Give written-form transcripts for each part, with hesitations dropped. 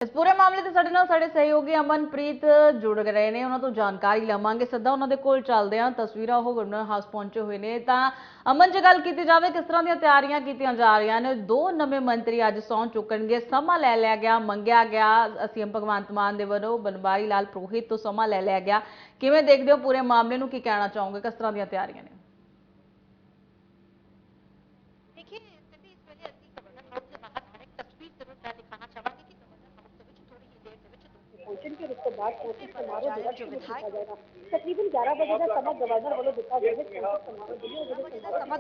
इस पूरे मामले ਤੇ ਸਾਡੇ ਨਾਲ ਸਾਡੇ ਸਹਿਯੋਗੀ ਅਮਨਪ੍ਰੀਤ ਜੁੜ ਰਹੇ ਨੇ। ਉਹਨਾਂ ਤੋਂ ਜਾਣਕਾਰੀ ਲਵਾਂਗੇ। ਸਿੱਧਾ ਉਹਨਾਂ ਦੇ ਕੋਲ ਚੱਲਦੇ ਹਾਂ। ਤਸਵੀਰਾਂ ਉਹ ਗਵਰਨਰ ਹਾਊਸ ਪਹੁੰਚੇ ਹੋਏ ਨੇ। ਤਾਂ ਅਮਨ, ਜੇ ਗੱਲ ਕੀਤੀ ਜਾਵੇ ਕਿਸ ਤਰ੍ਹਾਂ ਦੀਆਂ ਤਿਆਰੀਆਂ ਕੀਤੀਆਂ ਜਾ ਰਹੀਆਂ ਨੇ? ਦੋ ਨਵੇਂ ਮੰਤਰੀ ਅੱਜ ਸਹੁੰ ਚੁੱਕਣਗੇ। ਸਮਾਂ ਲੈ ਲਿਆ ਗਿਆ, ਮੰਗਿਆ ਗਿਆ ਸੀਐਮ ਭਗਵੰਤ ਮਾਨ ਦੇ ਵੱਲੋਂ ਬਨਵਾਰੀ ਲਾਲ ਪੁਰੋਹਿਤ ਤੋਂ ਸਮਾਂ ਲੈ ਲਿਆ ਗਿਆ। ਕਿਵੇਂ ਦੇਖਦੇ ਹੋ ਪੂਰੇ ਮਾਮਲੇ ਨੂੰ? ਕੀ ਕਹਿਣਾ ਚਾਹੋਗੇ? ਕਿਸ ਤਰ੍ਹਾਂ ਦੀਆਂ ਤਿਆਰੀਆਂ ਨੇ? भोजन के उसके बाद संस्कृत समारोह जो शुरू किया जाएगा। तकरीबन 11 बजे का समय गवर्नर वालों दिता गया है।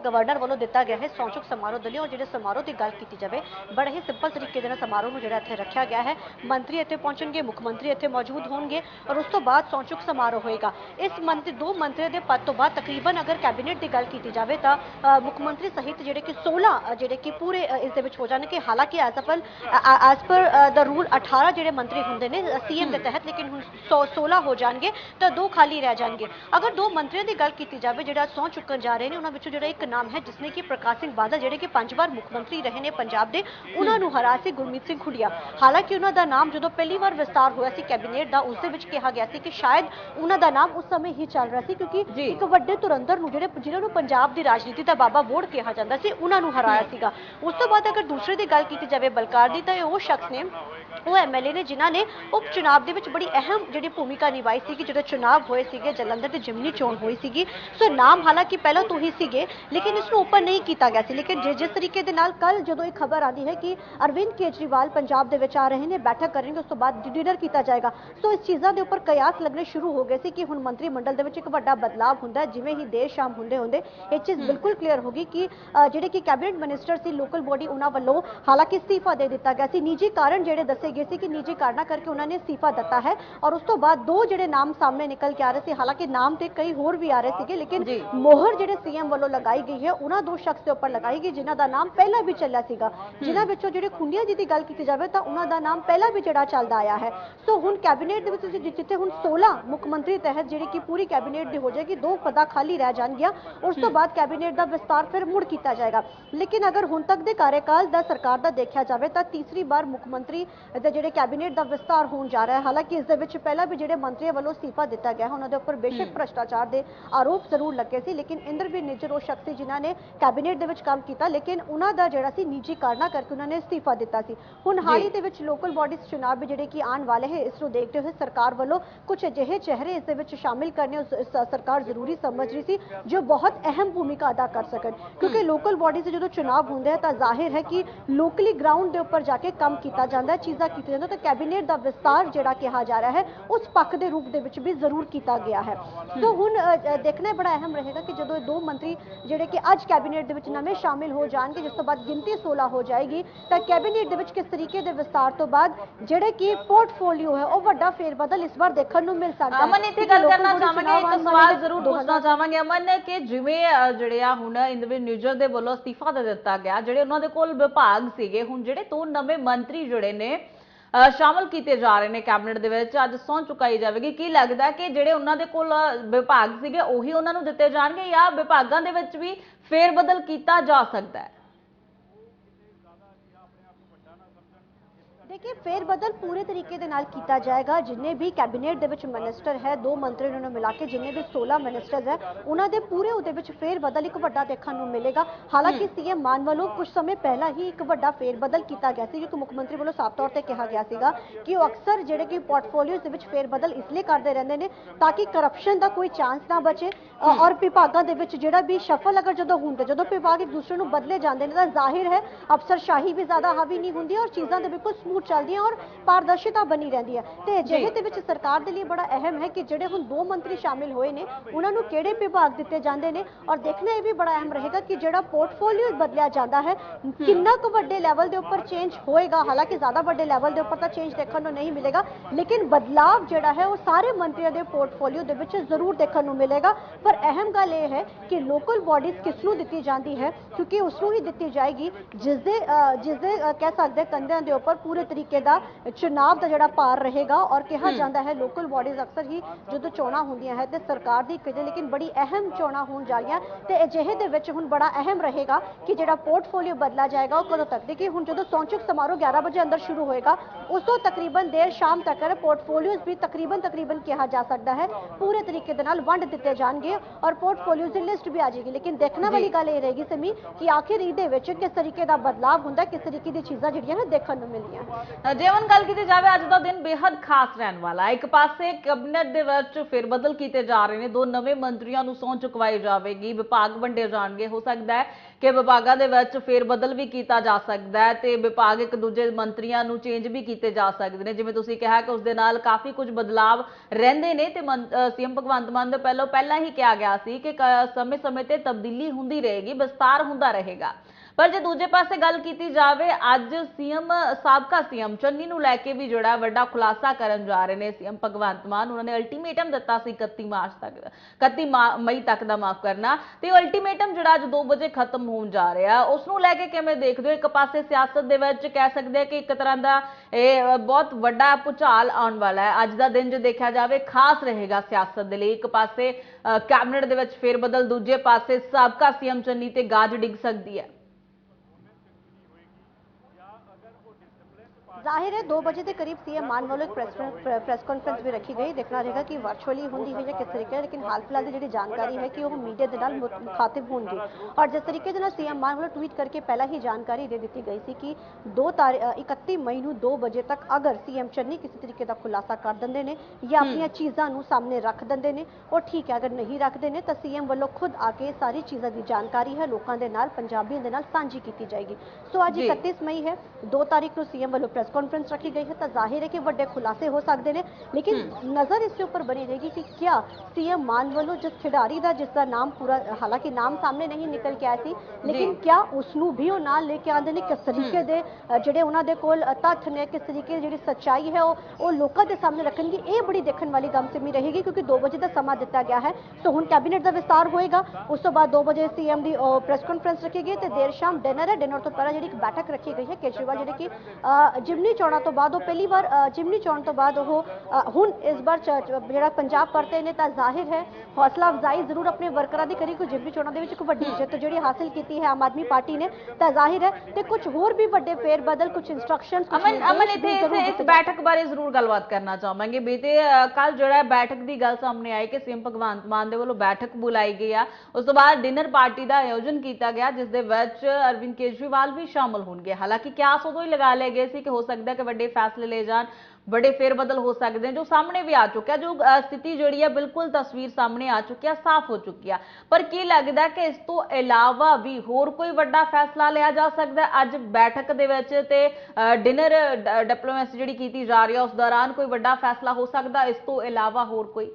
गवर्नर वालों दिता गया है सौंचुक समारोह दली और जो समारोह की गल की जाए बड़े ही सिंपल तरीके से समारोह में इत्थे रखा गया है। मंत्री इत्थे पहुंचणगे, मुख मंत्री इत्थे मौजूद होंगे और उस तो बाद सौंचुक समारोह होएगा। इस मंत्री दो मंत्रियों के पद तो बाद तकरीबन अगर कैबिनेट की गल की जाए तो मुख मंत्री सहित जिहड़े कि 16 जिहड़े कि पूरे इस दे विच हो जाणगे। हालांकि एज पर द रूल 18 जिहड़े मंत्री हुंदे ने सीएम के तहत, लेकिन हुण 16 हो जाएंगे तो दो खाली रह जाएंगे। अगर दो मंत्रियों की गल की जाए जिहड़ा सौं चुकन जा रहे हैं, उन्हां विचों जिहड़ा एक नाम है जिसने कि प्रकाश सिंह बादल जिहड़े कि 5 बार मुख मंत्री रहे ने पंजाब दे, उन्हां नूं हरा सी गुरमीत सिंह खुड़िया। हालांकि उन्हां दा नाम जदों पहली बार विस्तार होया सी कैबिनेट दा, उस दे विच कहा गया सी कि शायद उन्हां दा नाम उस समय ही चल रहा सी क्योंकि एक वड्डे धुरंधर नूं जिन्हां नूं पंजाब दी राजनीति दा बाबा वोड़ कहा जांदा सी, उन्हां नूं हराया सीगा। उस तो बाद अगर दूसरे की गल की जाए बलकार दी, तो वो शख्स ने वो MLA ने जिन्हां ने उप चुनाव दे विच बड़ी अहम जिहड़ी भूमिका निभाई सी कि जो चुनाव होए सीगे जलंधर ते जिमनी चोण हुई सीगी। सो नाम हालांकि पहले तो ही सीगे लेकिन इसनूं ओपन नहीं किया गया सी। लेकिन जिस तरीके दे नाल कल जो एक खबर आती है कि अरविंद केजरीवाल पंजाब दे विच आ रहे हैं, बैठक करेंगे, उस तो बाद डिनर किया जाएगा। सो इस चीज़ों के उपर कयास लगने शुरू हो गए सी कि हुण मंत्रिमंडल दे विच एक वड्डा बदलाव हुंदा है। जिवें ही देर शाम हुंदे हुंदे ये चीज़ बिल्कुल क्लीयर होगी कि जिहड़े कि कैबिनेट मिनिस्टर सी लोकल बॉडी उन्हां वल्लों हालांकि इस्तीफा दे दिता गया सी। निजी कारण जिहड़े दसे गए सी कि निजी कारणा करके उन्होंने इस्तीफा दिता है और उस तो बाद दो जिहड़े नाम सामने निकल के आ रहे थे। हालांकि नाम तो कई होर भी आ रहे थे लेकिन मोहर जिहड़े सीएम वालों लगाई गई है उन्हां दो शख्स के उपर लगाई गई जिन्हां दा नाम पहला भी चलिया सीगा। जिन्हां विचों जिहड़े खुंडिया जी की गल की जाए तो उन्हां दा नाम पहला भी जिहड़ा चलदा आया है। सो हुण कैबिनेट दे विच जिथे हुण 16 मुख मंत्री तहत जिहड़ी कि पूरी कैबिनेट दी हो जाएगी, दो पदा खाली रह जाणगियां। उस तो बाद कैबिनेट का विस्तार फिर मुड़ किया जाएगा। लेकिन अगर हुण तक दे कार्यकाल दा सरकार दा देखा जाए तो तीसरी बार मुख मंत्री दे जिहड़े कैबिनेट का विस्तार होने जा रहा है। हालांकि इस दे विच पहला भी जिहड़े मंत्रियों वालों इस्तीफा दिता गया उन्होंने उपर बेशक भ्रष्टाचार के आरोप जरूर लगे सी, लेकिन इंद्रवीर निज्जर वो शख्स सी जिन्हां ने कैबिनेट दे विच काम किया, लेकिन उन्हां दा जिहड़ा सी निजी कारणा करके उन्होंने इस्तीफा दिता सी। हुण हाल ही दे विच लोकल बॉडीज चुनाव भी जिहड़े कि आने वाले हैं, इसनूं देखते हुए सरकार वालों कुछ अजिहे चेहरे इस दे विच शामिल करने सरकार जरूरी समझ रही सी जो बहुत अहम भूमिका अदा कर सकन। क्योंकि लोकल बॉडी से जो चुनाव होंगे तो जाहिर है कि लोकली ग्राउंड के उपर जाके काम किया जाता है, चीज़ां की जाती है। तो कैबिनेट का विस्तार जिहड़ा कहा जा रहा है उस पक्ष के रूप दे विच भी जरूर किया गया है। तो हुण देखना बड़ा अहम रहेगा कि जो दो मंत्री जिहड़े कि अज कैबिनेट दे विच नवें शामिल हो जाएंगे, जिस तो बाद गिनती 16 हो जाएगी, तो कैबिनेट दे विच किस तरीके के विस्तार तो बाद जिहड़े कि पोर्टफोलियो है वो वड्डा फेरबदल इस बार देखने को मिल सकता है। अमन इत्थे गल करना चाहांगे, एक सवाल जरूर पूछना चाहांगे अमन कि जिवें जिहड़े आ हुण इंद्रवीर निज्जर दे वल्लों इस्तीफा दे दिता गया, जिहड़े उन्हां दे कोल विभाग सीगे, हुण जिहड़े दो नवे मंत्री जिहड़े ने शामिल किए जा रहे हैं कैबिनेट दे विच, अज सौं चुकाई जाएगी। की लगता है कि जिहड़े उन्हां दे कोल विभाग सीगे उही उन्हां नूं दित्ते जाणगे या विभागां दे विच भी फेरबदल किया जा सकता है? देखिए फेरबदल पूरे तरीके दे नाल किया जाएगा। जिन्हें भी कैबिनेट दे विच मिनिस्टर है, दो मंत्री उन्होंने मिला के जिन्हें भी 16 मिनिस्टर्स है, उन्होंने पूरे उहदे विच फेरबदल एक वड्डा देखने को मिलेगा। हालांकि सीएम मान वालों कुछ समय पहला ही एक वड्डा फेरबदल किया गया सी, क्योंकि मुख मंत्री वालों साफ तौर पर कहा गया सीगा कि वो अक्सर जिहड़े कि पोर्टफोलियोज दे विच फेरबदल इसलिए करते रहंदे ने ताकि करप्शन का कोई चांस ना बचे और विभागों के विच जिहड़ा भी शफल अगर जो होंदे जो विभाग एक दूसरे को बदले जाते हैं तो जाहिर है अफसरशाही भी ज्यादा हावी नहीं होंदी और चीज़ां दे बिल्कुल स्मूथ चलती और पारदर्शिता बनी रहती है। तो अजिहे दे विच सरकार के लिए बड़ा अहम है कि जिहड़े हुण दो मंत्री शामिल होए ने उन्हां नूं किहड़े विभाग दिते जांदे ने और देखना यह भी बड़ा अहम रहेगा कि जिहड़ा पोर्टफोलियो बदलिया जाता है कितना क वड्डे लैवल के उपर चेंज होएगा। हालांकि ज्यादा वड्डे लैवल के उपर तो चेंज देखने को नहीं मिलेगा, लेकिन बदलाव जिहड़ा है वो सारे मंत्रियों के पोर्टफोलियो दे विच जरूर देखने को मिलेगा। पर अहम गल यह है कि लोकल बॉडीज किसनूं दित्ती जाती है, क्योंकि उसनूं ही दित्ती जाएगी जिसदे कह सकते कंधों के उपर पूरे तरीके ਤਰੀਕੇ ਦਾ ਚੁਣਾਵ ਦਾ ਜਿਹੜਾ ਭਾਰ ਰਹੇਗਾ। ਔਰ ਕਿਹਾ ਜਾਂਦਾ ਹੈ ਲੋਕਲ ਬਾਡੀਜ਼ ਅਕਸਰ ਹੀ ਜਦੋਂ ਚੋਣਾਂ ਹੁੰਦੀਆਂ ਹੈ ਤੇ ਸਰਕਾਰ ਦੀ ਕਿਤੇ ਲੇਕਿਨ ਬੜੀ ਅਹਿਮ ਚੋਣਾਂ ਹੋਣ ਜਾ ਰਹੀਆਂ ਤੇ ਅਜਿਹੇ ਦੇ ਵਿੱਚ ਹੁਣ ਬੜਾ ਅਹਿਮ ਰਹੇਗਾ ਕਿ ਜਿਹੜਾ ਪੋਰਟਫੋਲੀਓ ਬਦਲਾ ਜਾਏਗਾ ਉਹ ਕਦੋਂ ਤੱਕ। ਦੇਖिए ਹੁਣ ਜਦੋਂ ਸੌਂਚੁਕ ਸਮਾਰੋਹ 11 ਵਜੇ ਅੰਦਰ ਸ਼ੁਰੂ ਹੋਏਗਾ ਉਸ ਤੋਂ ਤਕਰੀਬਨ ਦੇਰ ਸ਼ਾਮ ਤੱਕ ਪੋਰਟਫੋਲੀਓਜ਼ ਵੀ ਤਕਰੀਬਨ ਕਿਹਾ ਜਾ ਸਕਦਾ ਹੈ ਪੂਰੇ ਤਰੀਕੇ ਦੇ ਨਾਲ ਵੰਡ ਦਿੱਤੇ ਜਾਣਗੇ ਔਰ ਪੋਰਟਫੋਲੀਓਜ਼ ਦੀ ਲਿਸਟ ਵੀ ਆ ਜਾਏਗੀ। ਲੇਕਿਨ ਦੇਖਣ ਵਾਲੀ ਗੱਲ ਇਹ ਰਹੇਗੀ ਸਮੀ ਕਿ ਆਖਿਰ ਇਹਦੇ ਵਿੱਚ ਕਿਸ ਤਰੀਕੇ ਦਾ ਬਦਲਾਵ ਹੁੰਦਾ, ਕਿਸ ਤਰੀਕੇ ਦੀ ਚੀਜ਼ਾਂ ਜਿਹੜੀਆਂ ਨੇ ਦੇਖਣ ਨੂੰ ਮਿਲਦੀਆਂ। ਜੇਵਨ ਗੱਲ ਕੀਤੀ ਜਾਵੇ ਅੱਜ ਦਾ ਦਿਨ ਬੇहद ਖਾਸ ਰਹਿਣ ਵਾਲਾ ਹੈ। ਇੱਕ ਪਾਸੇ ਕੈਬਨਿਟ ਦੇ ਵਿੱਚ ਫਿਰ ਬਦਲ ਕੀਤੇ ਜਾ ਰਹੇ ਨੇ, 2 ਨਵੇਂ ਮੰਤਰੀਆਂ ਨੂੰ ਸਹੁੰ ਚੁਕਵਾਈ ਜਾਵੇਗੀ, ਵਿਭਾਗ ਵੰਡੇ ਜਾਣਗੇ। ਹੋ ਸਕਦਾ ਹੈ ਕਿ ਵਿਭਾਗਾਂ ਦੇ ਵਿੱਚ ਫੇਰ ਬਦਲ ਵੀ ਕੀਤਾ ਜਾ ਸਕਦਾ ਹੈ ਤੇ ਵਿਭਾਗ ਇੱਕ ਦੂਜੇ ਮੰਤਰੀਆਂ ਨੂੰ ਚੇਂਜ ਵੀ ਕੀਤੇ ਜਾ ਸਕਦੇ ਨੇ। ਜਿਵੇਂ ਤੁਸੀਂ ਕਿਹਾ ਕਿ ਉਸ ਦੇ ਨਾਲ ਕਾਫੀ ਕੁਝ ਬਦਲਾਵ ਰਹਿੰਦੇ ਨੇ ਤੇ ਸੀਐਮ ਭਗਵੰਤ ਮਾਨ ਦੇ ਪਹਿਲਾਂ ਹੀ ਕਿਹਾ ਗਿਆ ਸੀ ਕਿ ਸਮੇਂ-ਸਮੇਂ ਤੇ ਤਬਦੀਲੀ ਹੁੰਦੀ ਰਹੇਗੀ, ਵਿਸਤਾਰ ਹੁੰਦਾ ਰਹੇਗਾ। ਪਰ ਜੇ ਦੂਜੇ ਪਾਸੇ ਗੱਲ ਕੀਤੀ ਜਾਵੇ ਅੱਜ ਸਾਬਕਾ ਸੀਐਮ ਚੰਨੀ ਨੂੰ ਲੈ ਕੇ ਵੀ ਜਿਹੜਾ ਵੱਡਾ ਖੁਲਾਸਾ ਕਰਨ ਜਾ ਰਹੇ ਨੇ ਸੀਐਮ ਭਗਵੰਤ ਮਾਨ। ਉਹਨਾਂ ਨੇ ਅਲਟੀਮੇਟਮ ਦਿੱਤਾ ਸੀ 31 ਮਈ ਤੱਕ ਦਾ ਮਾਫ ਕਰਨਾ ਤੇ ਅਲਟੀਮੇਟਮ ਜਿਹੜਾ ਅੱਜ 2 ਵਜੇ ਖਤਮ ਹੋਣ ਜਾ ਰਿਹਾ ਉਸ ਨੂੰ ਲੈ ਕੇ ਕਿਵੇਂ ਦੇਖਦੇ ਹੋ? ਇੱਕ ਪਾਸੇ ਸਿਆਸਤ ਦੇ ਵਿੱਚ ਕਹਿ ਸਕਦੇ ਆ ਕਿ ਇੱਕ ਤਰ੍ਹਾਂ ਦਾ ਇਹ ਬਹੁਤ ਵੱਡਾ ਭੁਚਾਲ ਆਉਣ ਵਾਲਾ ਹੈ। ਅੱਜ ਦਾ ਦਿਨ ਜੇ ਦੇਖਿਆ ਜਾਵੇ ਖਾਸ ਰਹੇਗਾ ਸਿਆਸਤ ਦੇ ਲਈ। ਇੱਕ ਪਾਸੇ ਕੈਬਨਿਟ ਦੇ ਵਿੱਚ ਫੇਰ ਬਦਲ, ਦੂਜੇ ਪਾਸੇ ਸਾਬਕਾ ਸੀਐਮ ਚੰਨੀ ਤੇ ਗਾਜ ਡਿੱਗ ਸਕਦੀ ਹੈ। जाहिर है 2 बजे के करीब सीएम मान वालों एक प्रेस कॉन्फ्रेंस भी रखी गई। देखना रहेगा कि वर्चुअली होंगी है या किस तरीके, लेकिन हाल फिलहाल की जी जानकारी है कि वो मीडिया के नाल मुखातिब होंगे। और जिस तरीके के सीएम मान वालों ट्वीट करके पहला ही जानकारी दे दी गई थी कि 31 मई को 2 बजे तक अगर सीएम चन्नी किसी तरीके का खुलासा कर देंगे ने या अपन चीज़ों सामने रख देंगे ने और ठीक है, अगर नहीं रखते हैं तो सीएम वालों खुद आके सारी चीज़ों की जानकारी है लोगों के नाल पंजाबियों के नाल साझी की जाएगी। सो आज 31 मई है, 2 तारीख को सीएम वालों प्रेस कॉन्फ्रेंस रखी गई है तो जाहिर है कि बड़े खुलासे हो सकते हैं। लेकिन नजर इसके ऊपर बनी रहेगी कि क्या सीएम मान वालों जिस खिडारी का जिसका नाम पूरा हालांकि नाम सामने नहीं निकल के आया थी, लेकिन क्या उसनू भी वो नाल लेके आते हैं, किस तरीके के ਜਿਹੜੇ ਉਹਨਾਂ ਦੇ ਕੋਲ ਤੱਥ ਨੇ, ਕਿਸ ਤਰੀਕੇ ਦੀ ਜਿਹੜੀ ਸੱਚਾਈ ਹੈ ਉਹ ਲੋਕਾਂ ਦੇ ਸਾਹਮਣੇ ਰੱਖਣਗੇ। ਇਹ ਬੜੀ ਦੇਖਣ ਵਾਲੀ ਗੱਲ ਸਿਮੀ ਰਹੇਗੀ ਕਿਉਂਕਿ 2 ਵਜੇ ਦਾ ਸਮਾਂ ਦਿੱਤਾ ਗਿਆ ਹੈ। ਸੋ ਹੁਣ ਕੈਬਨਿਟ ਦਾ ਵਿਸਤਾਰ ਹੋਏਗਾ, ਉਸ ਤੋਂ ਬਾਅਦ 2 ਵਜੇ ਸੀਐਮ ਦੀ ਪ੍ਰੈਸ ਕਾਨਫਰੰਸ ਰੱਖੀ ਗਈ ਤੇ ਦੇਰ ਸ਼ਾਮ ਡਿਨਰ ਹੈ। ਡਿਨਰ ਤੋਂ ਪਹਿਲਾਂ ਜਿਹੜੀ ਇੱਕ ਬੈਠਕ ਰੱਖੀ ਗਈ ਹੈ ਕੇਜਰੀਵਾਲ ਜਿਹੜੇ ਕਿ ਜਿਮਨੀ ਚੋਣਾਂ ਤੋਂ ਬਾਅਦ ਉਹ ਪਹਿਲੀ ਵਾਰ ਜਿਮਨੀ ਚੋਣ ਤੋਂ ਬਾਅਦ ਉਹ ਹੁਣ ਇਸ ਵਾਰ ਜਿਹੜਾ ਪੰਜਾਬ ਪਰਤੇ ਨੇ ਤਾਂ ਜ਼ਾਹਿਰ ਹੈ ਹੌਸਲਾ ਅਫਜ਼ਾਈ ਜ਼ਰੂਰ ਆਪਣੇ ਵਰਕਰਾਂ ਦੀ ਕਰੀ। ਕੋਈ ਜਿਮਨੀ ਚੋਣਾਂ ਦੇ ਵਿੱਚ ਇੱਕ ਵੱਡੀ ਜਿੱਤ ਜਿਹੜੀ ਹਾਸਿਲ ਕੀਤੀ ਹੈ ਆਮ ਆਦਮੀ ਪਾਰਟੀ ਨੇ ਤਾਂ ਜ਼ਾਹਿਰ ਹੈ ਤੇ ਕੁਝ ਹੋਰ ਵੀ ਵੱਡੇ ਫੇਰ ਬਦਲ ਕੁਝ ਇੰਸਟਰਕਸ਼ਨਸ ਅਮਨ ਇੱਥੇ ਇਸ ਬੈਠਕ ਬਾਰੇ ਜ਼ਰੂਰ ਗੱਲਬਾਤ ਕਰਨਾ ਚਾਹਾਂਗੇ। ਬੀਤੇ ਕੱਲ ਜਿਹੜਾ ਬੈਠਕ ਦੀ ਗੱਲ ਸਾਹਮਣੇ ਆਈ ਕਿ ਸੀਐਮ ਭਗਵੰਤ ਮਾਨ ਦੇ ਵੱਲੋਂ ਬੈਠਕ ਬੁਲਾਈ ਗਈ ਆ, ਉਸ ਤੋਂ ਬਾਅਦ ਡਿਨਰ ਪਾਰਟੀ ਦਾ ਆਯੋਜਨ ਕੀਤਾ ਗਿਆ ਜਿਸ ਦੇ ਵਿੱਚ ਅਰਵਿੰਦ ਕੇਜਰੀਵਾਲ ਵੀ ਸ਼ਾਮਲ ਹੋਣਗੇ। ਹਾਲਾਂਕਿ ਕਿਆਸ ਉਦੋਂ ਹੀ ਲਗਾ ਲਏ ਗਏ ਸੀ ਕਿ ਹੋ ਸਕਦਾ ਕਿ ਵੱਡੇ ਫੈਸਲੇ ਲਏ ਜਾਣ, बड़े फेरबदल हो सकते हैं, जो सामने भी आ चुका है, जो स्थिति जी है बिल्कुल तस्वीर सामने आ चुकी है, साफ हो चुकी है। पर की लगता है कि इस तो इलावा भी होर कोई बड़ा फैसला लिया जा सकता है? अज बैठक दे विच ते डिनर डिप्लोमेसी जिहड़ी कीती जा रही है उस दौरान कोई बड़ा फैसला हो सकता है इस तो इलावा होर कोई?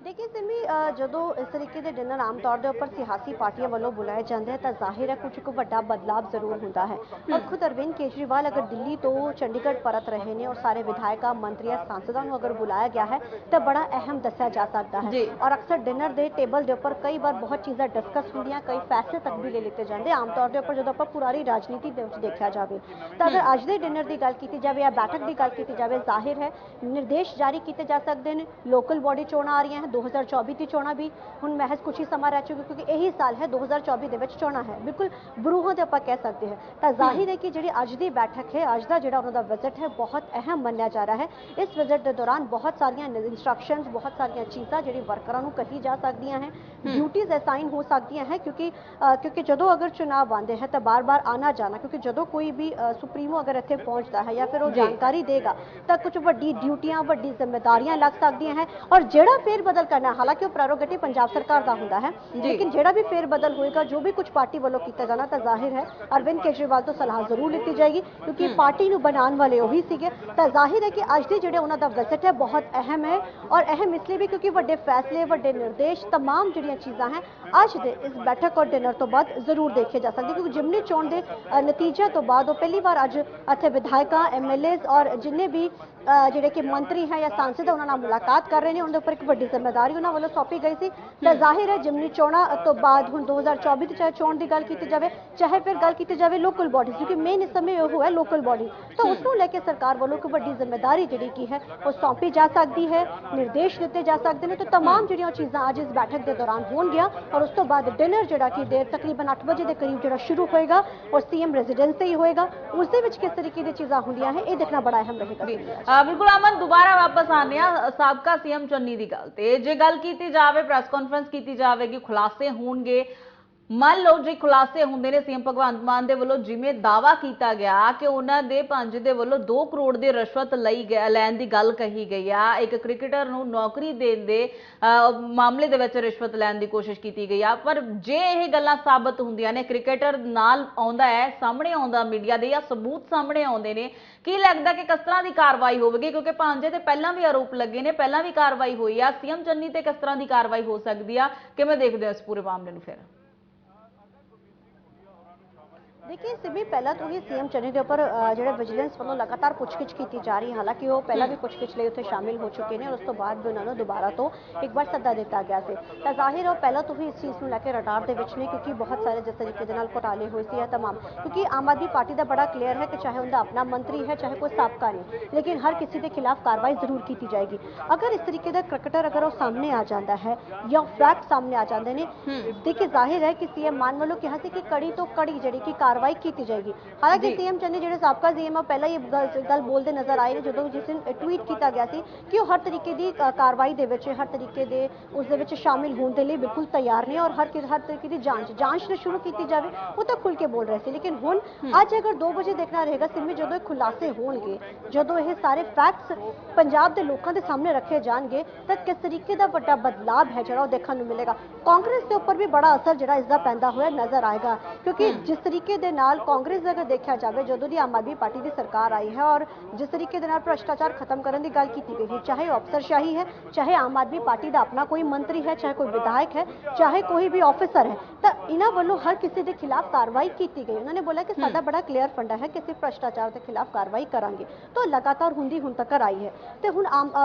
देखिए सिमी जो इस तरीके के डिनर आम तौर के उपर सियासी पार्टियों वालों बुलाए जाते हैं तो जाहिर है कुछ एक बड़ा बदलाव जरूर होता है। और खुद अरविंद केजरीवाल अगर दिल्ली तो चंडीगढ़ परत रहे हैं और सारे विधायक मंत्रियों सांसदों को अगर बुलाया गया है तो बड़ा अहम दसिया जा सकता है। और अक्सर डिनर के टेबल के उपर कई बार बहुत चीज़ां डिस्कस होंदियां, कई फैसले तक भी ले लिते जाते आम तौर के उपर जो आप पुरानी राजनीति देखा जाए तो अगर अज के डिनर की गल की जाए या बैठक की गल की जाए जाहिर है निर्देश जारी किए जा सकते हैं। लोकल बॉडी चोणां आ रही हैं, 2024 की चोणां भी हुण महज कुछ ही समा रह चुकी क्योंकि यही साल है 2024 दे विच चोणां है, बिल्कुल बरूहों ते आपां कह सकते हैं। तो जाहिर है कि जिहड़ी अज दी बैठक है, अज दा जिहड़ा उन्हां दा विजिट है बहुत अहम मन्निया जा रहा है। इस विजिट के दौरान बहुत सारियां इंस्ट्रक्शनस, बहुत सारियां चीज़ां जिहड़ी वर्करां नूं कही जा सकदियां हैं, ड्यूटीज असाइन हो सकदियां हैं क्योंकि जदों अगर चुनाव आते हैं तो बार बार आना जाना, क्योंकि जदों कोई भी सुप्रीमो अगर इत्थे पहुंचता है या फिर वो जानकारी देगा तो कुछ वड्डी ड्यूटियां, वड्डी जिम्मेदारियां लग सकदियां हैं। और जिहड़ा फेर बदल करना हालांकि प्रेरोगेटिव पंजाब सरकार का होंदा है, लेकिन जिहड़ा भी फेर बदल होएगा जो भी कुछ पार्टी वालों किया जाना तो जाहिर है अरविंद केजरीवाल तो सलाह जरूर ली जाएगी क्योंकि पार्टी नूं बनाने वाले वही सीगे। तो जाहिर है कि अज दे जिहड़े उन्हां दा विजिट है बहुत अहम है और अहम इसलिए भी क्योंकि वड्डे फैसले, वड्डे निर्देश, तमाम जिहड़ियां चीज़ां हैं अज दे इस बैठक और डिनर तो बाद जरूर देखे जा सकते क्योंकि जिमनी चोण के नतीजे तो बाद पहली बार अज इत्थे विधायक MLAs और जिन्ने भी ਜਿਹੜੇ ਕਿ ਮੰਤਰੀ ਹੈ ਜਾਂ ਸਾਂਸਦ ਉਹਨਾਂ ਨਾਲ ਮੁਲਾਕਾਤ ਕਰ ਰਹੇ ਨੇ, ਉਹਨਾਂ ਦੇ ਉੱਪਰ ਇੱਕ ਵੱਡੀ ਜ਼ਿੰਮੇਵਾਰੀ ਉਹਨਾਂ ਵੱਲੋਂ ਸੌਂਪੀ ਗਈ ਸੀ। ਤਾਂ ਜ਼ਾਹਿਰ ਹੈ ਜਿਮਨੀ ਚੋਣਾਂ ਤੋਂ ਬਾਅਦ ਹੁਣ 2024 ਦੀ ਚਾਹੇ ਚੋਣ ਦੀ ਗੱਲ ਕੀਤੀ ਜਾਵੇ, ਚਾਹੇ ਫਿਰ ਗੱਲ ਕੀਤੀ ਜਾਵੇ ਲੋਕਲ ਬੋਡੀਜ਼, ਕਿਉਂਕਿ ਮੇਨ ਇਸ ਸਮੇਂ ਉਹ ਹੈ ਲੋਕਲ ਬੋਡੀ, ਤਾਂ ਉਸ ਨੂੰ ਲੈ ਕੇ ਸਰਕਾਰ ਵੱਲੋਂ ਇੱਕ ਵੱਡੀ ਜ਼ਿੰਮੇਵਾਰੀ ਜਿਹੜੀ ਕੀ ਹੈ ਉਹ ਸੌਂਪੀ ਜਾ ਸਕਦੀ ਹੈ, ਨਿਰਦੇਸ਼ ਦਿੱਤੇ ਜਾ ਸਕਦੇ ਨੇ। ਤਾਂ ਤਮਾਮ ਜਿਹੜੀਆਂ ਚੀਜ਼ਾਂ ਅੱਜ ਇਸ ਬੈਠਕ ਦੇ ਦੌਰਾਨ ਹੋਣਗੀਆਂ ਔਰ ਉਸ ਤੋਂ ਬਾਅਦ ਡਿਨਰ ਜਿਹੜਾ ਕਿ ਦੇਰ ਤਕਰੀਬਨ 8 ਵਜੇ ਦੇ ਕਰੀਬ ਜਿਹੜਾ ਸ਼ੁਰੂ ਹੋਏਗਾ ਔਰ ਸੀਐਮ ਰੈਜ਼ੀਡੈਂਸ ਤੇ ਹੀ ਹੋਏਗਾ, ਉਸ ਦੇ ਵਿੱਚ ਕਿਸ ਤਰੀਕੇ ਦੀ ਚੀਜ਼ਾਂ ਹੁੰਦੀਆਂ ਹੈ ਇਹ ਦੇਖਣਾ ਬੜਾ ਅਹਿਮ ਰਹੇਗਾ। ਬਿਲकुल अमन, दोबारा वापस आने साबका सीएम चन्नी की गल ते जे गल की जाए, प्रेस कॉन्फ्रेंस की जाएगी, खुलासे होंगे, ਮੰਨ ਲਓ ਜੇ ਖੁਲਾਸੇ ਹੁੰਦੇ ਨੇ ਸੀਐਮ ਭਗਵੰਤ ਮਾਨ ਦੇ ਵੱਲੋਂ ਜਿਵੇਂ ਦਾਅਵਾ ਕੀਤਾ ਗਿਆ ਕਿ ਉਹਨਾਂ ਦੇ ਪੰਜ ਦੇ ਵੱਲੋਂ 2 ਕਰੋੜ ਦੀ ਰਿਸ਼ਵਤ ਲੈਣ ਦੀ ਗੱਲ ਕਹੀ ਗਈ ਆ, ਇੱਕ ਕ੍ਰਿਕਟਰ ਨੂੰ ਨੌਕਰੀ ਦੇਣ ਦੇ ਮਾਮਲੇ ਦੇ ਵਿੱਚ ਰਿਸ਼ਵਤ ਲੈਣ ਦੀ ਕੋਸ਼ਿਸ਼ ਕੀਤੀ ਗਈ ਆ, ਪਰ ਜੇ ਇਹ ਗੱਲਾਂ ਸਾਬਤ ਹੁੰਦੀਆਂ ਨੇ, ਕ੍ਰਿਕਟਰ ਨਾਲ ਆਉਂਦਾ ਹੈ, ਸਾਹਮਣੇ ਆਉਂਦਾ ਮੀਡੀਆ ਦੇ ਜਾਂ ਸਬੂਤ ਸਾਹਮਣੇ ਆਉਂਦੇ ਨੇ, ਕੀ ਲੱਗਦਾ ਕਿ ਕਿਸ ਤਰ੍ਹਾਂ ਦੀ ਕਾਰਵਾਈ ਹੋਵੇਗੀ? ਕਿਉਂਕਿ ਭਾਂਜੇ ਤੇ ਪਹਿਲਾਂ ਵੀ ਆਰੋਪ ਲੱਗੇ ਨੇ, ਪਹਿਲਾਂ ਵੀ ਕਾਰਵਾਈ ਹੋਈ ਆ, ਸੀਐਮ ਚੰਨੀ ਤੇ ਕਿਸ ਤਰ੍ਹਾਂ ਦੀ ਕਾਰਵਾਈ ਹੋ ਸਕਦੀ ਆ? ਕਿਵੇਂ ਦੇਖਦੇ ਹੋ ਇਸ ਪੂਰੇ ਮਾਮਲੇ ਨੂੰ? ਫਿਰ देखिए सिमी पहला तो ही सीएम चन्नी के उपर जो विजिलेंस वालों लगातार पुछगिछ की जा रही है, हालांकि वो पहला भी पुछगिछ लिए उत्थे शामिल हो चुके हैं और उस तो बाद भी उन्होंने दोबारा तो एक बार सद्दा दिता गया से। तो जाहिर है पहला तो ही इस चीज़ को लैके रडार दे विच ने, क्योंकि बहुत सारे जिस तरीके दे नाल घोटाले हुए सी तमाम, क्योंकि आम आदमी पार्टी का बड़ा क्लीयर है कि चाहे उनका अपना मंत्री है चाहे कोई साबका नहीं, लेकिन हर किसी के खिलाफ कार्रवाई जरूर की जाएगी। अगर इस तरीके का क्रिकेटर अगर वो सामने आ जाता है या फैक्ट सामने आ जाते हैं, देखिए जाहिर है कि सीएम मान वालों कहा कि कड़ी तो कड़ी जी की कार्रवाई की जाएगी। हालांकि सीएम चन्नी जो साबका सीएम पहला ही गल बोलते नजर आए जो जिस दिन ट्वीट किया गया सी कि वो हर तरीके की कार्रवाई दे विच हर तरीके दे उस दे विच शामिल होने के लिए बिल्कुल तैयार ने और हर तरीके की जांच शुरू की जाए वो तो खुल के बोल रहे थे। लेकिन हुण अज अगर 2 बजे देखना रहेगा सिमी जो खुलासे होंगे, जो ये सारे फैक्ट्स पंजाब के लोगों के सामने रखे जाएंगे तो किस तरीके का बड़ा बदलाव है जो देखने को मिलेगा। कांग्रेस के उपर भी बड़ा असर जो इसका पैदा हुआ नजर आएगा, क्योंकि जिस तरीके के नाल कांग्रेस अगर देखा जाए जो दी आम आदमी पार्टी की सरकार आई है और जिस तरीके के भ्रष्टाचार खत्म करने की गल की गई है, चाहे अफसरशाही है, चाहे आम आदमी पार्टी का अपना कोई मंत्री है, चाहे कोई विधायक है, चाहे कोई भी ऑफिसर है, तो इन्हों वालों हर किसी के खिलाफ कार्रवाई की गई। उन्होंने बोला कि साडा बड़ा क्लीयर फंडा है कि सिर्फ भ्रष्टाचार के खिलाफ कार्रवाई करांगे, तो लगातार हुंदी हुण तक आई है। तो हुण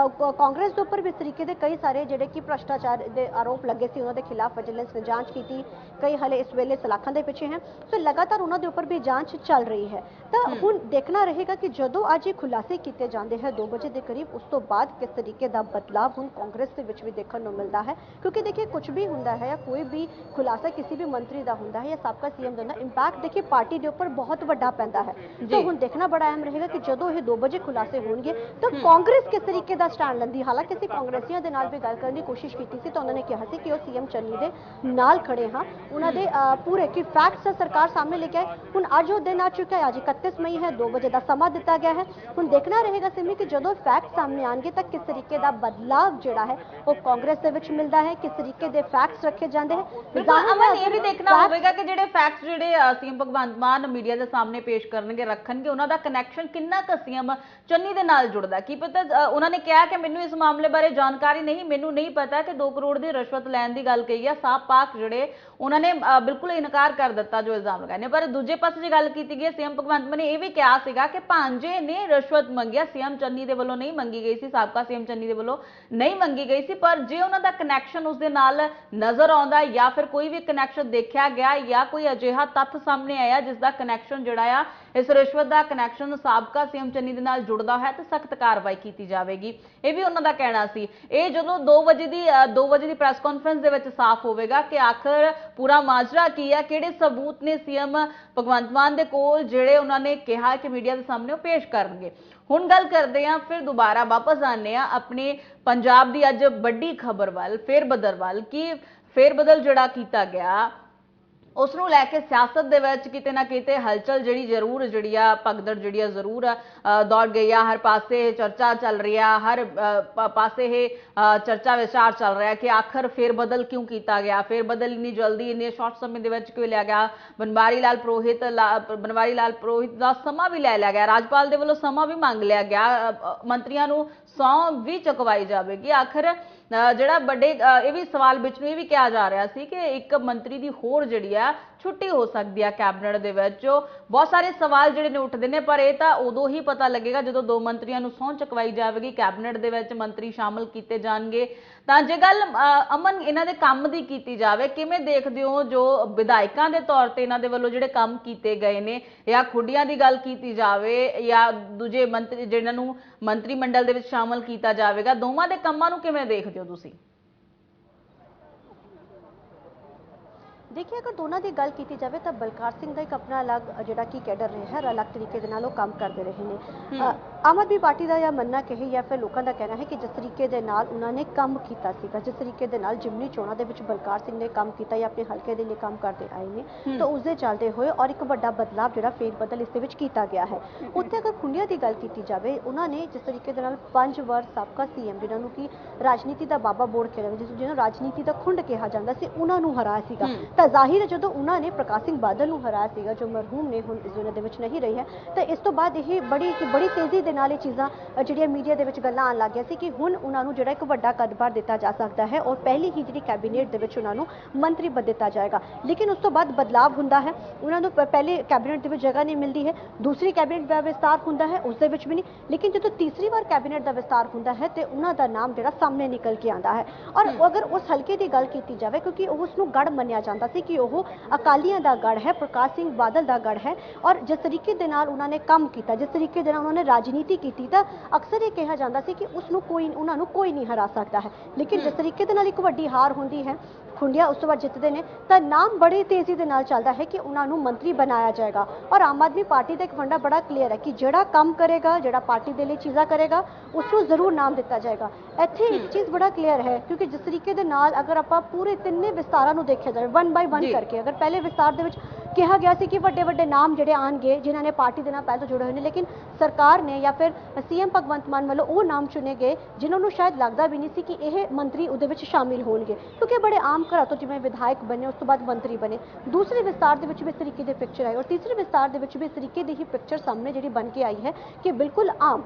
कांग्रेस के उपर भी इस तरीके के कई सारे जिहड़े कि भ्रष्टाचार के आरोप लगे सी, उन्होंने खिलाफ विजिलेंस ने जांच की, कई हले इस वेले सलाखां दे पिछे हैं, तो लगातार उन्होंने उपर भी जांच चल रही है। तो हुण देखना रहेगा कि जदों अज ये खुलासे किए जाते हैं 2 बजे के करीब, उस तो बाद किस तरीके का बदलाव हुण कांग्रेस के विच भी देखने को मिलता है। क्योंकि देखिए कुछ भी हुंदा है या कोई भी खुलासा किसी भी मंत्री का हुंदा है या साबका सीएम का, इंपैक्ट देखिए पार्टी के उपर बहुत बड़ा पैंदा है। तो हुण देखना बड़ा अहम रहेगा कि जदों ये 2 बजे खुलासे होंगे तो कांग्रेस किस तरीके का स्टैंड लैंदी। हालांकि असीं कांग्रेसियों के नाल भी गल करने की कोशिश की सी, तो उन्होंने कहा सी कि वो सीएम चन्नी दे नाल खड़े हाँ, उन्होंने पूरे कि फैक्ट्स सरकार सामने लेके आए। हुण अज वो दिन आ चुका है, अज 31 मई है, 2 बजे का समा दिता गया है। हुण देखना रहेगा सिमी कि जो फैक्ट सामने आएंगे तो किस तरीके का बदलाव जोड़ा है वो कांग्रेस के विच मिलता है, किस तरीके के फैक्ट्स रखे जाते हैं। अमन ये भी देखना होगा कि जिहड़े फैक्ट्स जिहड़े सीएम भगवंत मान मीडिया के सामने पेश करनगे रखणगे, उन्हां दा कनैक्शन किन्ना क सीएम चन्नी दे नाल जुड़दा। की पता उन्होंने कहा कि मैनूं इस मामले बारे जानकारी नहीं, मैनूं नहीं पता कि 2 करोड़ की रिश्वत लैण की गल कही है। साफ पाक जिहड़े उन्होंने बिल्कुल इनकार कर दिता जो इल्जाम लगाए ने। पर दूजे पासे जो गल की गई, सीएम भगवंत मान ने यह भी कहा सीगा कि भांजे ने रिश्वत मंगी, सीएम चन्नी दे वल्लों नहीं मंगी गई सी, साबका सीएम चन्नी दे वल्लों नहीं मंगी गई सी। पर जे उन्हां दा कनैक्शन उस दे नाल नज़र आउंदा या फिर कोई भी कनैक्शन देखा गया या कोई अजिहा तत्थ सामने आया जिसका कनैक्शन जिहड़ा आ इस रिश्वत का कनैक्शन साबका सीएम चन्नी दे नाल जुड़दा है तो सख्त कार्रवाई की जाएगी, यह भी उन्हां दा कहना सी। ये जो 2 बजे की प्रैस कॉन्फ्रेंस दे विच साफ होवेगा कि आखिर पूरा माजरा की है, किहड़े सबूत ने सीएम भगवंत मान दे कोल जिहड़े उन्होंने कहा कि मीडिया के सामने पेश करनगे। हुण गल करते हैं फिर दोबारा वापस आने अपने पंजाब की अज बड़ी खबर वाल, फेरबदल वाल कि फेरबदल जिहड़ा कीता गया उस नूं लैके सियासत दे विच किते ना किते हलचल जिहड़ी जरूर जिहड़ी आ भगदड़ जिहड़ी आ जरूर दौड़ गई है। हर पासे चर्चा चल रही है, हर पासे ये चर्चा विचार चल रहा है कि आखिर फेरबदल क्यों किया गया, फेरबदल इन्नी जल्दी इन्ने शॉर्ट समय दे विच क्यों लिया गया। बनवारी लाल पुरोहित का समा भी लै लिया गया, राज्यपाल दे वल्लों समा भी मंग लिया गया, मंत्रियों नूं सौं भी चुकवाई जाएगी। आखिर जिहड़ा बड़े ये भी सवाल विच नूं ये भी कहा जा रहा सी कि एक मंत्री की होर जिहड़ी आ ਛੁੱਟੀ ਹੋ ਸਕਦੀ ਹੈ ਕੈਬਨਿਟ ਦੇ ਵਿੱਚ। ਬਹੁਤ ਸਾਰੇ ਸਵਾਲ ਜਿਹੜੇ ਨੇ ਉੱਠਦੇ ਨੇ, ਪਰ ਇਹ ਤਾਂ ਉਦੋਂ ਹੀ ਪਤਾ ਲੱਗੇਗਾ ਜਦੋਂ ਦੋ ਮੰਤਰੀਆਂ ਨੂੰ ਸਹੁੰ ਚੁਕਵਾਈ ਜਾਵੇਗੀ, ਕੈਬਨਿਟ ਦੇ ਵਿੱਚ ਮੰਤਰੀ ਸ਼ਾਮਲ ਕੀਤੇ ਜਾਣਗੇ। ਤਾਂ ਜੇ ਗੱਲ ਅਮਨ ਇਹਨਾਂ ਦੇ ਕੰਮ ਦੀ ਕੀਤੀ ਜਾਵੇ, ਕਿਵੇਂ ਦੇਖਦੇ ਹੋ ਜੋ ਵਿਧਾਇਕਾਂ ਦੇ ਤੌਰ ਤੇ ਇਹਨਾਂ ਦੇ ਵੱਲੋਂ ਜਿਹੜੇ ਕੰਮ ਕੀਤੇ ਗਏ ਨੇ, ਜਾਂ ਖੁੱਡੀਆਂ ਦੀ ਗੱਲ ਕੀਤੀ ਜਾਵੇ ਜਾਂ ਦੂਜੇ ਮੰਤਰੀ ਜਿਹਨਾਂ ਨੂੰ ਮੰਤਰੀ ਮੰਡਲ ਦੇ ਵਿੱਚ ਸ਼ਾਮਲ ਕੀਤਾ ਜਾਵੇਗਾ, ਦੋਵਾਂ ਦੇ ਕੰਮਾਂ ਨੂੰ ਕਿਵੇਂ ਦੇਖਦੇ ਹੋ ਤੁਸੀਂ? देखिए अगर दोनों की गल की जाए तो बलकार सिंह का एक अपना अलग जोड़ा कि कैडर रहा है, अलग तरीके दे नाल वो काम करते रहे हैं। आम आदमी पार्टी का या मनना कहे या फिर लोगों का कहना है कि जिस तरीके दे नाल उन्होंने काम किया सीगा, जिस तरीके दे नाल जिमनी चोणों दे विच बलकार सिंह ने काम किया या अपने हल्के के लिए काम करते आए हैं, तो उसके चलते हुए और एक बड़ा बदलाव जो फेर बदल इस किया गया है। उत्थे अगर खुंडिया की गल की जाए, उन्होंने जिस तरीके दे नाल 5 वार साबका सीएम जिन्होंने कि राजनीति का बाबा बोर्ड कहा जाता, जिन्होंने राजनीति का खुंड कहा जाता है, उन्होंने हराया सीगा। ਤਾਂ ਜ਼ਾਹਿਰ ਹੈ ਜਦੋਂ ਉਹਨਾਂ ਨੇ ਪ੍ਰਕਾਸ਼ ਸਿੰਘ ਬਾਦਲ ਨੂੰ ਹਰਾਇਆ ਸੀਗਾ, ਜੋ ਮਰਹੂਮ ਨੇ ਹੁਣ ਇਸ ਦੁਨੀਆ ਦੇ ਵਿੱਚ ਨਹੀਂ ਰਹੀ ਹੈ, ਤਾਂ ਇਸ ਤੋਂ ਬਾਅਦ ਇਹ ਬੜੀ ਤੇਜ਼ੀ ਦੇ ਨਾਲ ਇਹ ਚੀਜ਼ਾਂ ਜਿਹੜੀਆਂ ਮੀਡੀਆ ਦੇ ਵਿੱਚ ਗੱਲਾਂ ਆਉਣ ਲੱਗ ਗਿਆ ਸੀ ਕਿ ਹੁਣ ਉਹਨਾਂ ਨੂੰ ਜਿਹੜਾ ਇੱਕ ਵੱਡਾ ਕਦਬਾਰ ਦਿੱਤਾ ਜਾ ਸਕਦਾ ਹੈ ਔਰ ਪਹਿਲੀ ਹੀ ਜਿਹੜੀ ਕੈਬਨਿਟ ਦੇ ਵਿੱਚ ਉਹਨਾਂ ਨੂੰ ਮੰਤਰੀ ਪਦ ਦਿੱਤਾ ਜਾਏਗਾ। ਲੇਕਿਨ ਉਸ ਤੋਂ ਬਾਅਦ ਬਦਲਾਵ ਹੁੰਦਾ ਹੈ, ਉਹਨਾਂ ਨੂੰ ਪਹਿਲੇ ਕੈਬਨਿਟ ਦੇ ਵਿੱਚ ਜਗ੍ਹਾ ਨਹੀਂ ਮਿਲਦੀ ਹੈ, ਦੂਸਰੀ ਕੈਬਨਿਟ ਦਾ ਵਿਸਤਾਰ ਹੁੰਦਾ ਹੈ ਉਸ ਦੇ ਵਿੱਚ ਵੀ ਨਹੀਂ, ਲੇਕਿਨ ਜਦੋਂ ਤੀਸਰੀ ਵਾਰ ਕੈਬਨਿਟ ਦਾ ਵਿਸਤਾਰ ਹੁੰਦਾ ਹੈ ਤੇ ਉਹਨਾਂ ਦਾ ਨਾਮ ਜਿਹੜਾ ਸਾਹਮਣੇ ਨਿਕਲ ਕੇ ਆਉਂਦਾ ਹੈ। ਔਰ ਅਗਰ ਉਸ ਹਲਕੇ ਦੀ ਗੱਲ ਕੀਤੀ ਜਾਵੇ, ਕਿਉਂਕਿ ਉਸ ਨੂੰ ਗੜ ਮੰਨਿਆ ਜਾਂਦਾ ਸੀ ਕਿ ਉਹ ਅਕਾਲੀਆਂ ਦਾ ਗੜ ਹੈ, ਪ੍ਰਕਾਸ਼ ਸਿੰਘ ਬਾਦਲ ਦਾ ਗੜ ਹੈ, ਔਰ ਜਿਸ ਤਰੀਕੇ ਦੇ ਨਾਲ ਉਹਨਾਂ ਨੇ ਕੰਮ ਕੀਤਾ, ਜਿਸ ਤਰੀਕੇ ਦੇ ਨਾਲ ਉਹਨਾਂ ਨੇ ਰਾਜਨੀਤੀ ਕੀਤੀ, ਤਾਂ ਅਕਸਰ ਇਹ ਕਿਹਾ ਜਾਂਦਾ ਸੀ ਕਿ ਉਸ ਨੂੰ ਉਹਨਾਂ ਨੂੰ ਕੋਈ ਨਹੀਂ ਹਰਾ ਸਕਦਾ ਹੈ। ਲੇਕਿਨ ਜਿਸ ਤਰੀਕੇ ਦੇ ਨਾਲ ਇੱਕ ਵੱਡੀ ਹਾਰ ਹੁੰਦੀ ਹੈ, ਖੁੰਡੀਆਂ ਉਸ ਤੋਂ ਬਾਅਦ ਜਿੱਤਦੇ ਨੇ, ਤਾਂ ਨਾਮ ਬੜੀ ਤੇਜ਼ੀ ਦੇ ਨਾਲ ਚੱਲਦਾ ਹੈ ਕਿ ਉਹਨਾਂ ਨੂੰ ਮੰਤਰੀ ਬਣਾਇਆ ਜਾਏਗਾ। ਔਰ ਆਮ ਆਦਮੀ ਪਾਰਟੀ ਦਾ ਇੱਕ ਫੰਡਾ ਬੜਾ ਕਲੀਅਰ ਹੈ ਕਿ ਜਿਹੜਾ ਕੰਮ ਕਰੇਗਾ, ਜਿਹੜਾ ਪਾਰਟੀ ਦੇ ਲਈ ਚੀਜ਼ਾਂ ਕਰੇਗਾ, ਉਸ ਨੂੰ ਜ਼ਰੂਰ ਨਾਮ ਦਿੱਤਾ ਜਾਏਗਾ। ਇੱਥੇ ਇੱਕ ਚੀਜ਼ ਬੜਾ ਕਲੀਅਰ ਹੈ, ਕਿਉਂਕਿ ਜਿਸ ਤਰੀਕੇ ਦੇ ਨਾਲ ਅਗਰ ਆਪਾਂ ਪੂਰੇ ਤਿੰਨੇ ਵਿਸਤਾਰਾਂ ਨੂੰ ਦੇਖਿਆ ਜਾਵੇ 1 ਬਾਈ 1 ਕਰਕੇ, ਅਗਰ ਪਹਿਲੇ ਵਿਸਤਾਰ ਦੇ ਵਿੱਚ ਕਿਹਾ ਗਿਆ ਸੀ ਕਿ ਵੱਡੇ ਵੱਡੇ ਨਾਮ ਜਿਹੜੇ ਆਣਗੇ ਜਿਨ੍ਹਾਂ ਨੇ ਪਾਰਟੀ ਦੇ ਨਾਲ ਪਹਿਲਾਂ ਤੋਂ ਜੁੜੇ ਹੋਏ ਨੇ, ਲੇਕਿਨ ਸਰਕਾਰ ਨੇ ਜਾਂ ਫਿਰ ਸੀਐਮ ਭਗਵੰਤ ਮਾਨ ਵੱਲੋਂ ਉਹ ਨਾਮ ਚੁਣੇ ਗਏ ਜਿਨ੍ਹਾਂ ਨੂੰ ਸ਼ਾਇਦ ਲੱਗਦਾ ਵੀ ਨਹੀਂ ਸੀ ਕਿ ਇਹ ਮੰਤਰੀ ਉਹਦੇ ਵਿੱਚ ਸ਼ਾਮਿਲ ਹੋਣਗੇ, ਕਿਉਂਕਿ ਬੜੇ ਆਮ ਘਰਾਂ ਤੋਂ ਜਿਵੇਂ ਵਿਧਾਇਕ ਬਣੇ ਉਸ ਤੋਂ ਬਾਅਦ ਮੰਤਰੀ ਬਣੇ। ਦੂਸਰੇ ਵਿਸਤਾਰ ਦੇ ਵਿੱਚ ਵੀ ਇਸ ਤਰੀਕੇ ਦੀ ਪਿਕਚਰ ਆਈ ਔਰ ਤੀਸਰੇ ਵਿਸਤਾਰ ਦੇ ਵਿੱਚ ਵੀ ਇਸ ਤਰੀਕੇ ਦੀ ਹੀ ਪਿਕਚਰ ਸਾਹਮਣੇ ਜਿਹੜੀ ਬਣ ਕੇ ਆਈ ਹੈ ਕਿ ਬਿਲਕੁਲ ਆਮ,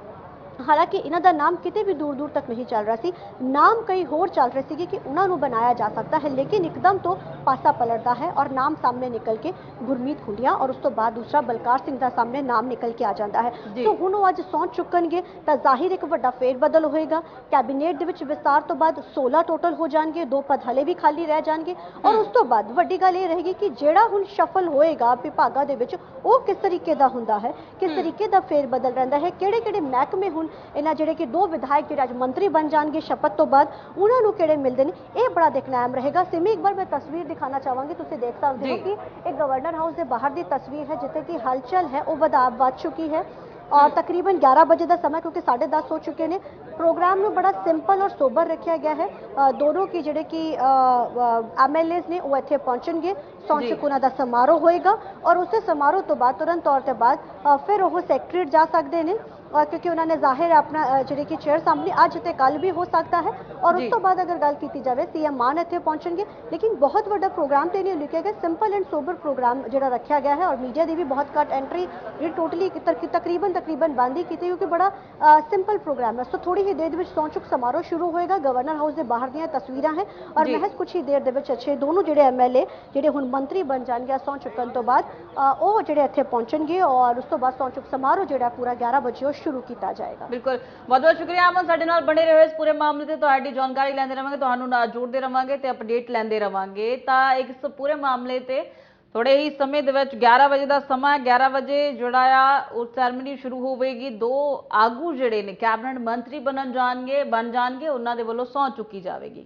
ਹਾਲਾਂਕਿ ਇਹਨਾਂ ਦਾ ਨਾਮ ਕਿਤੇ ਵੀ ਦੂਰ ਦੂਰ ਤੱਕ ਨਹੀਂ ਚੱਲ ਰਿਹਾ ਸੀ, ਨਾਮ ਕਈ ਹੋਰ ਚੱਲ ਰਹੇ ਸੀਗੇ ਕਿ ਉਹਨਾਂ ਨੂੰ ਬਣਾਇਆ ਜਾ ਸਕਦਾ ਹੈ, ਲੇਕਿਨ ਇੱਕਦਮ ਤੋਂ ਪਾਸਾ ਪਲਟਦਾ ਹੈ ਔਰ ਨਾਮ ਸਾਹਮਣੇ ਨਿਕਲ ਕੇ ਗੁਰਮੀਤ ਖੁੰਡੀਆਂ ਔਰ ਉਸ ਤੋਂ ਬਾਅਦ ਦੂਸਰਾ ਬਲਕਾਰ ਸਿੰਘ ਦਾ ਸਾਹਮਣੇ ਨਾਮ ਨਿਕਲ ਕੇ ਆ ਜਾਂਦਾ ਹੈ। ਸੋ ਹੁਣ ਉਹ ਅੱਜ ਸਹੁੰ ਚੁੱਕਣਗੇ ਤਾਂ ਜ਼ਾਹਿਰ ਇੱਕ ਵੱਡਾ ਫੇਰ ਬਦਲ ਹੋਏਗਾ। ਕੈਬਨਿਟ ਦੇ ਵਿੱਚ ਵਿਸਤਾਰ ਤੋਂ ਬਾਅਦ 16 ਟੋਟਲ ਹੋ ਜਾਣਗੇ, 2 ਪਦ ਹਲੇ ਵੀ ਖਾਲੀ ਰਹਿ ਜਾਣਗੇ ਔਰ ਉਸ ਤੋਂ ਬਾਅਦ ਵੱਡੀ ਗੱਲ ਇਹ ਰਹੇਗੀ ਕਿ ਜਿਹੜਾ ਹੁਣ ਸ਼ਫਲ ਹੋਏਗਾ ਵਿਭਾਗਾਂ ਦੇ ਵਿੱਚ ਉਹ ਕਿਸ ਤਰੀਕੇ ਦਾ ਹੁੰਦਾ ਹੈ, ਕਿਸ ਤਰੀਕੇ ਦਾ ਫੇਰ ਬਦਲ ਰਹਿੰਦਾ ਹੈ, ਕਿਹੜੇ ਕਿਹੜੇ ਮਹਿਕਮੇ ਹੁਣ ਇਹਨਾਂ ਜਿਹੜੇ ਕਿ 2 ਵਿਧਾਇਕ ਜਿਹੜੇ ਅੱਜ ਮੰਤਰੀ ਬਣ ਜਾਣਗੇ ਸ਼ਪਥ ਤੋਂ ਬਾਅਦ ਉਹਨਾਂ ਨੂੰ ਕਿਹੜੇ ਮਿਲਦੇ ਨੇ, ਇਹ ਬੜਾ ਦੇਖਣਾ ਅਹਿਮ ਰਹੇਗਾ। ਸਿਮੀ ਇੱਕ ਵਾਰ ਮੈਂ ਤਸਵੀਰ ਦਿਖਾਣਾ ਚਾਹਾਂਗੀ, ਤੁਸੀਂ ਦੇਖ ਸਕਦੇ ਹੋ ਕਿ ਇਹ ਗਵਰਨਰ ਹਾਊਸ ਦੇ ਬਾਹਰ ਦੀ ਤਸਵੀਰ ਹੈ ਜਿੱਥੇ ਕਿ ਹਲਚਲ ਹੈ ਉਹ ਵੱਧ ਚੁੱਕੀ ਹੈ और तकरीबन 11 बजे का समय, क्योंकि 10:30 हो चुके हैं। प्रोग्राम में बड़ा सिंपल और सोबर रखा गया है। दोनों की जोड़े कि MLAs ने वो इतने पहुंचेंगे, सौं चुक उन्हों का समारोह होएगा और उस समारोह तो बाद तुरंत तौर पर बाद फिर वो सैकटरीट जा सकते हैं, क्योंकि उन्होंने जाहिर अपना जी कि चेयर सामने अज तो कल भी हो सकता है। और उस तो बाद अगर गल की जाए CM मान इतने पहुंचेंगे, लेकिन बहुत बड़ा प्रोग्राम तो नहीं लिखा गया, सिंपल एंड सोबर प्रोग्राम जो रखा गया है और मीडिया की भी बहुत घट एंट्री टोटली तकरीबन बंद ही की, क्योंकि बड़ा सिंपल प्रोग्राम है। सो थोड़ी ही देर में सौं चुक समारोह शुरू होएगा। गवर्नर हाउस के बाहर दी तस्वीर हैं और महज कुछ ही देर के अच्छे दोनों जोड़े MLA जोड़े हुण मंत्री बन जाएंगे सौं चुकन तो बाद वो जोड़े इतने पहुंचेंगे और उस तो बाद सौं चुक समारोह जो पूरा 11 बजे शुरू किया जाएगा। बिल्कुल, बहुत बहुत शुक्रिया अमन, साडे नाल बने रहो इस पूरे मामले से, तुहाडी जानकारी लैंदे रहांगे, तुहानूं नाल जोड़ते रहांगे ते अपडेट लैंदे रहांगे। तां इस पूरे मामले ते थोड़े ही समय दे विच 11 बजे का समा है, 11 बजे जोड़ा आ सैरेमनी शुरू होवेगी। 2 आगू जिहड़े ने कैबिनेट मंत्री बन जाएंगे, उन्हां दे वल्लों सौं चुकी जाएगी।